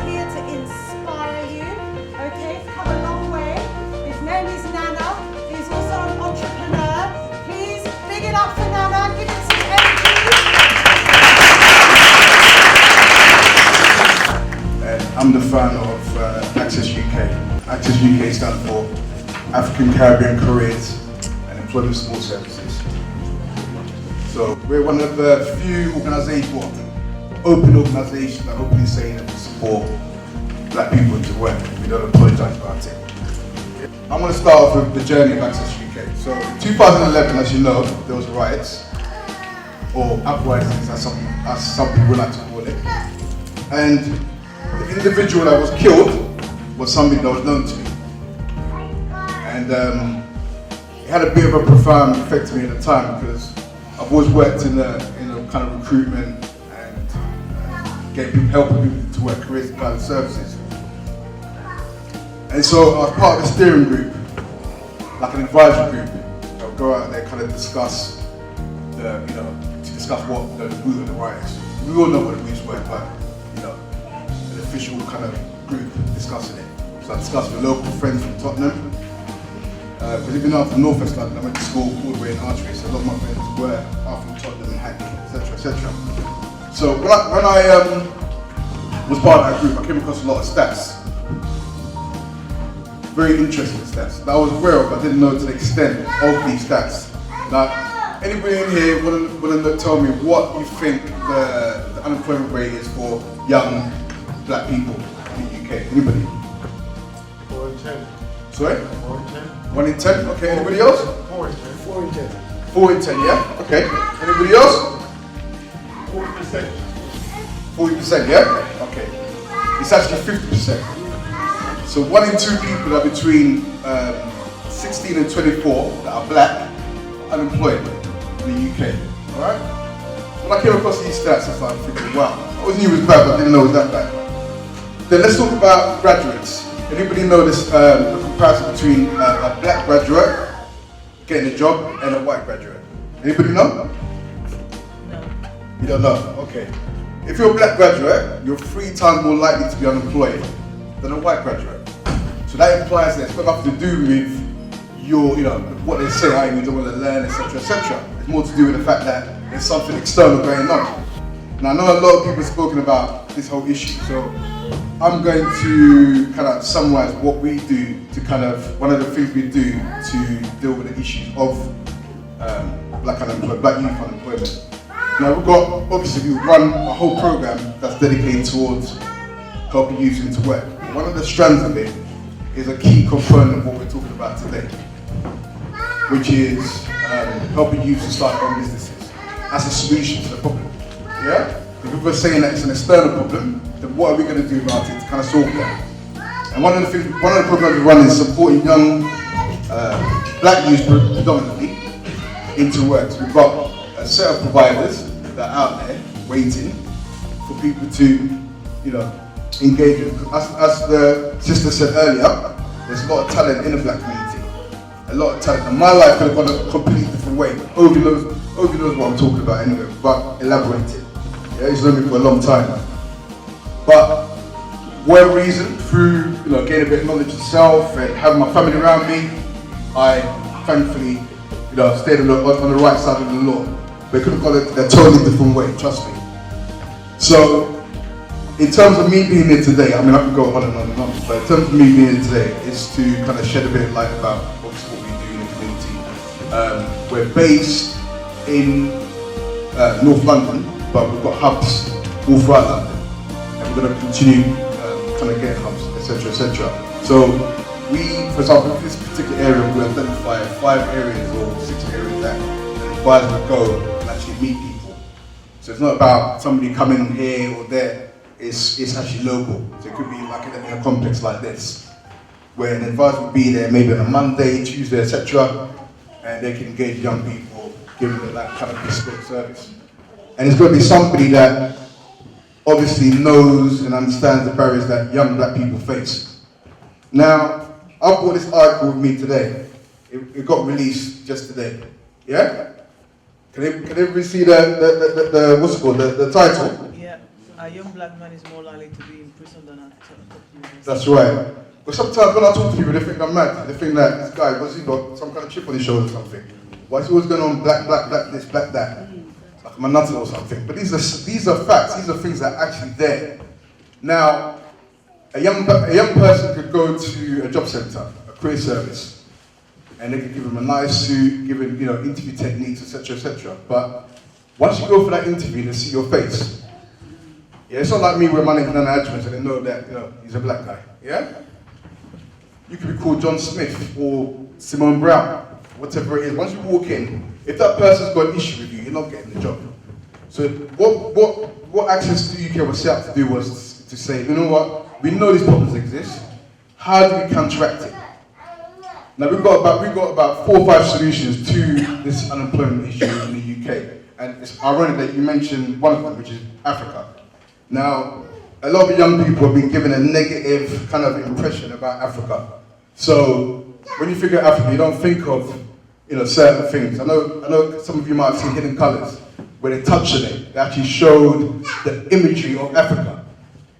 here to inspire you. Okay, he's come a long way. His name is Nana. He's also an entrepreneur. Please big it up for Nana. Give it some energy. I'm the founder of Access UK. Access UK stands for African Caribbean Careers and Employment Support Services. So we're one of the few organisations, open organisations that openly say that we support black people into work. We don't apologise about it. I'm going to start off with the journey of Access UK. So in 2011, as you know, there was riots, or uprisings as some people like to call it. And the individual that was killed was somebody that was known to me. And it had a bit of a profound effect on me at the time because I've always worked in a kind of recruitment and helping people to work careers and kind of services. And so I was part of a steering group, like an advisory group. I would go out there and kind of discuss what the root of the riots. We all know what the roots were, but an official kind of group discussing it. So I discussed with local friends from Tottenham. Because even though I'm from North West London, I went to school all the way in Archery, so a lot of my friends were from Tottenham and Hackney, etc., etc. So when I was part of that group, I came across a lot of stats. Very interesting stats that I was aware of, but I didn't know to the extent of these stats. Now, anybody in here want to tell me what you think the unemployment rate is for young black people in the UK? Anybody? 4 in 10. Sorry? 4 in 10. 1 in 10? Okay, anybody else? 4 in 10. 4 in 10. 4 in 10, yeah? Okay. Anybody else? 40%. 40%, yeah? Okay. It's actually 50%. So 1 in 2 people that are between 16 and 24 that are black, unemployed in the UK. Alright? When I came across these stats, I started thinking, wow, I always knew it was bad, but I didn't know it was that bad. Then let's talk about graduates. Anybody know this, the comparison between a black graduate getting a job and a white graduate? Anybody know? No. You don't know? Okay. If you're a black graduate, you're 3 times more likely to be unemployed than a white graduate. So that implies that it's got nothing to do with your, what they say, how you don't want to learn, etc., etc. It's more to do with the fact that there's something external going on. And I know a lot of people have spoken about this whole issue, so I'm going to kind of summarize what we do to one of the things we do to deal with the issues of black youth unemployment. Now we run a whole program that's dedicated towards helping youth into work. One of the strands of it is a key component of what we're talking about today, which is helping youth to start their own businesses as a solution to the problem. Yeah? If people are saying that it's an external problem, then what are we going to do about it to kind of solve that? And one of the programs we run is supporting young black youth predominantly into work. So we've got a set of providers that are out there waiting for people to, engage with. As the sister said earlier, there's a lot of talent in the black community. A lot of talent. And my life could have gone a completely different way. Ovi knows what I'm talking about anyway, but elaborate it. Yeah, he's known me for a long time. But whatever reason, through gaining a bit of knowledge of self and having my family around me, I thankfully stayed on the right side of the law. But it could have gone a totally different way, trust me. So in terms of me being here today, I can go on and on and on, but in terms of me being here today, is to kind of shed a bit of light about what we do in the community. We're based in North London, but we've got hubs all throughout London, and we're going to continue kind of getting hubs, etc., etc. So we, for example, in this particular area, we identify 5 areas or 6 areas that an advisor will go and actually meet people. So it's not about somebody coming here or there. It's actually local. So it could be like in a complex like this, where an advisor will be there maybe on a Monday, Tuesday, etc., and they can engage young people, give them that kind of bespoke service. And it's going to be somebody that obviously knows and understands the barriers that young black people face. Now, I've brought this article with me today. It got released just today. Yeah? Can everybody see the what's it called, the title? Yeah, a young black man is more likely to be in prison than an That's right. But sometimes when I talk to people, they think I'm mad. They think that this guy, what's he got? Some kind of chip on his shoulder or something. Why is he always going on black, black, black this, black that? Like I'm a nutter or something. But these are facts. These are things that are actually there. Now, a young person could go to a job centre, a career service, and they could give him a nice suit, give him, interview techniques, etc., etc. But once you go for that interview, they see your face. Yeah, it's not like me where my name's Nana Adjumans and they know that, he's a black guy. Yeah? You could be called John Smith or Simone Brown, whatever it is. Once you walk in, if that person's got an issue with you, you're not getting the job. So what Access to UK was set up to do was to say, you know what, we know these problems exist. How do we counteract it? Now we've got about 4 or 5 solutions to this unemployment issue in the UK. And it's ironic that you mentioned one of them, which is Africa. Now, a lot of young people have been given a negative kind of impression about Africa. So when you figure Africa, you don't think of certain things. I know some of you might have seen Hidden Colours, where they touched on it. They actually showed the imagery of Africa.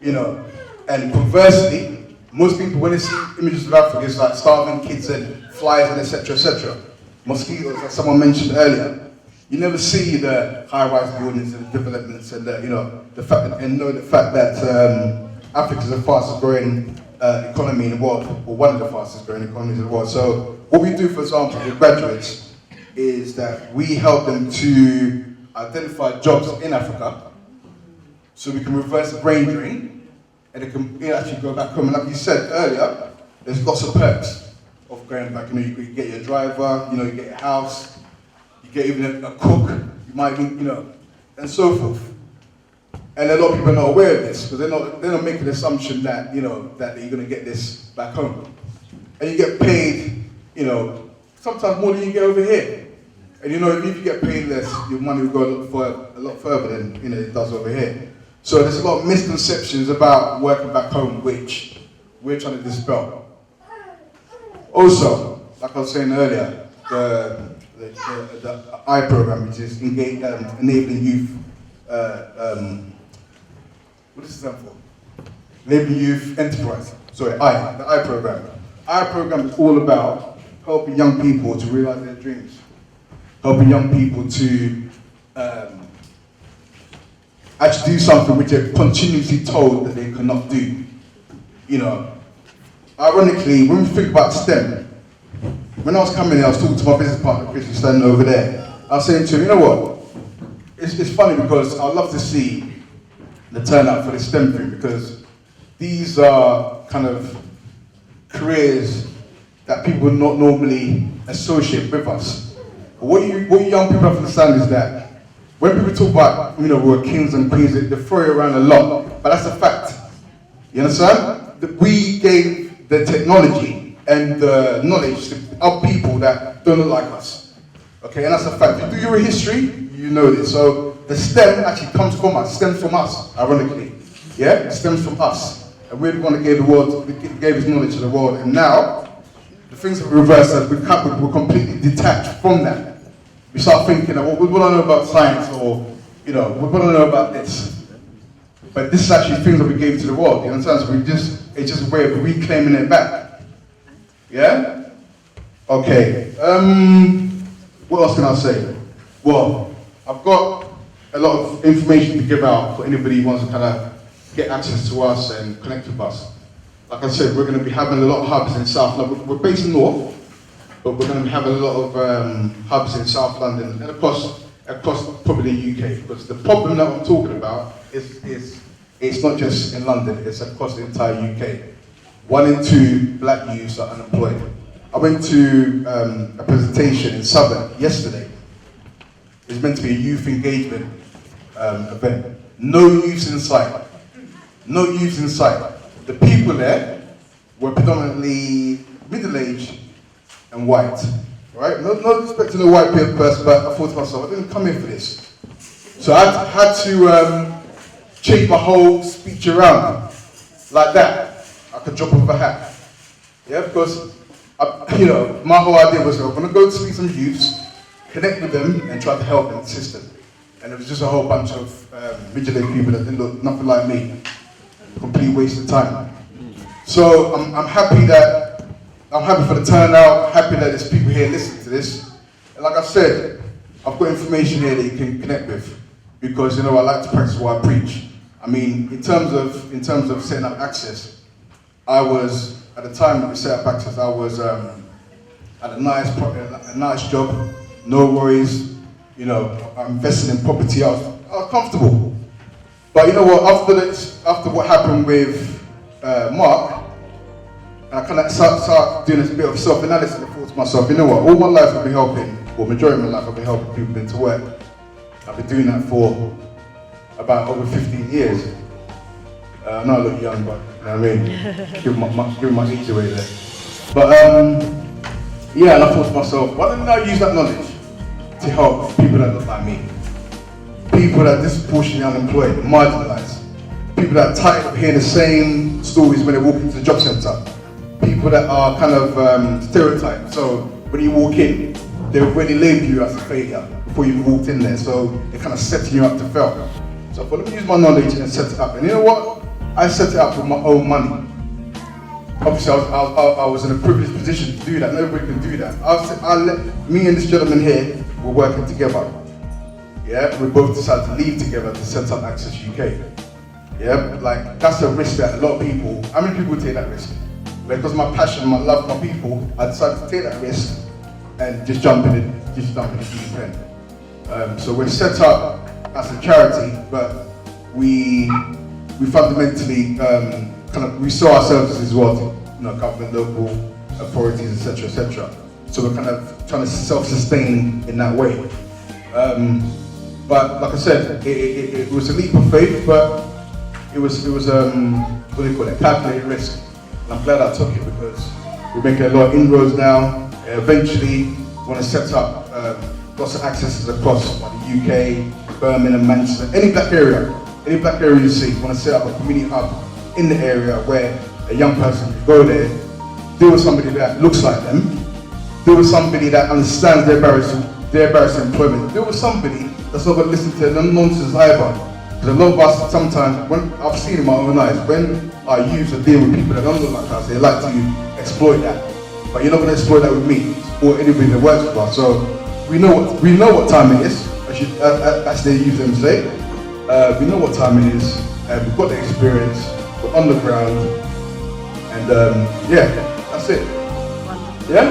And conversely, most people when they see images of Africa, it's like starving kids and flies and etc. etc. Mosquitoes, like someone mentioned earlier. You never see the high-rise buildings and developments and the fact that Africa is the fastest-growing economy in the world, or one of the fastest-growing economies in the world. So what we do, for example, with graduates, is that we help them to identify jobs in Africa, so we can reverse the brain drain, and they can actually go back home. And like you said earlier, there's lots of perks of going back. You get your driver, you get your house. You get even a cook, you might even, and so forth. And a lot of people are not aware of this, because they're not making the assumption that, that you're going to get this back home. And you get paid, sometimes more than you get over here. And if you get paid less, your money will go a lot further than, it does over here. So there's a lot of misconceptions about working back home, which we're trying to dispel. Also, like I was saying earlier, the I program, which is enabling youth, what does it stand for? Enabling Youth Enterprise. Sorry, the I program. I program is all about helping young people to realize their dreams, helping young people to actually do something which they're continuously told that they cannot do. Ironically, when we think about STEM, when I was coming in, I was talking to my business partner, Chris, who's standing over there. I was saying to him, you know what? It's funny because I'd love to see the turnout for the STEM thing, because these are kind of careers that people would not normally associate with us. But what you young people have to understand is that when people talk about, we're kings and queens, they throw it around a lot, but that's a fact. You understand? That we gave the technology and the knowledge of people that don't look like us. Okay, and that's a fact. If you do your history, you know this. So the STEM actually comes from us, stems from us, ironically. Yeah, it stems from us. And we're the one that gave his knowledge to the world. And now, the things have reversed us, we're completely detached from that. We start thinking, well, what do I know about science, or, what do I know about this? But this is actually things that we gave to the world, you understand? So it's just a way of reclaiming it back. Yeah? Okay. What else can I say? Well, I've got a lot of information to give out for anybody who wants to kind of get access to us and connect with us. Like I said, we're going to be having a lot of hubs in South London. We're based in North, but we're going to be having a lot of hubs in South London and across probably the UK. Because the problem that I'm talking about is it's not just in London, it's across the entire UK. 1 in 2 black youths are unemployed. I went to a presentation in Southern yesterday. It's meant to be a youth engagement event. No youths in sight. No youths in sight. The people there were predominantly middle-aged and white. Right? No respect to the white person, but I thought to myself, I didn't come here for this. So I had to change my whole speech around like that. I could drop off a hat. Yeah, because my whole idea was I'm going to go to see some youths, connect with them, and try to help them assist them. And it was just a whole bunch of vigilant people that didn't look nothing like me. Complete waste of time. So I'm happy for the turnout, happy that there's people here listening to this. And like I said, I've got information here that you can connect with, because you know I like to practice what I preach. I mean, in terms of setting up Access, I was, at the time that we set up Access, I was at a nice job, no worries, you know, I'm investing in property, I was comfortable. But you know what, after what happened with Mark, I kind of start doing a bit of self-analysis. I thought to myself, you know what, all my life I've been helping, or majority of my life I've been helping people into work. I've been doing that for about over 15 years. I know I look young, but you know what I mean? Giving my age away there. But yeah, and I thought to myself, why don't I use that knowledge to help people that look like me? People that are disproportionately unemployed, marginalised. People that are tired of hearing the same stories when they walk into the job centre. People that are kind of stereotyped. So when you walk in, they already label you as a failure before you walked in there. So they're kind of setting you up to fail. So I thought, let me use my knowledge and set it up. And you know what? I set it up with my own money. Obviously, I was in a privileged position to do that. Nobody can do that. Me and this gentleman here were working together. Yeah, we both decided to leave together to set up Access UK. Yeah, like that's a risk that a lot of people, how many people take that risk? Because my passion, my love for my people, I decided to take that risk and just jump in the deep end. So we're set up as a charity, but we fundamentally we saw ourselves as well, you know, government, local authorities, etc. So we're kind of trying to self-sustain in that way. But like I said, it was a leap of faith, but it was what do you call it, calculated risk. And I'm glad I took it, because we're making a lot of inroads now. Eventually, we want to set up lots of accesses across the UK, Birmingham, Manchester, any black area you see. We want to set up a community hub in the area where a young person can go there, deal with somebody that looks like them, deal with somebody that understands their barriers to employment, deal with somebody that's not going to listen to them nonsense either. Because a lot of us sometimes, when I've seen in my own eyes, when our youths are dealing with people that don't look like us, they like to exploit that. But you're not going to exploit that with me or anybody that works with us. So we know what time it is, as they use them to say. We know what time it is, and we've got the experience, we're on the ground, and yeah, that's it. Yeah?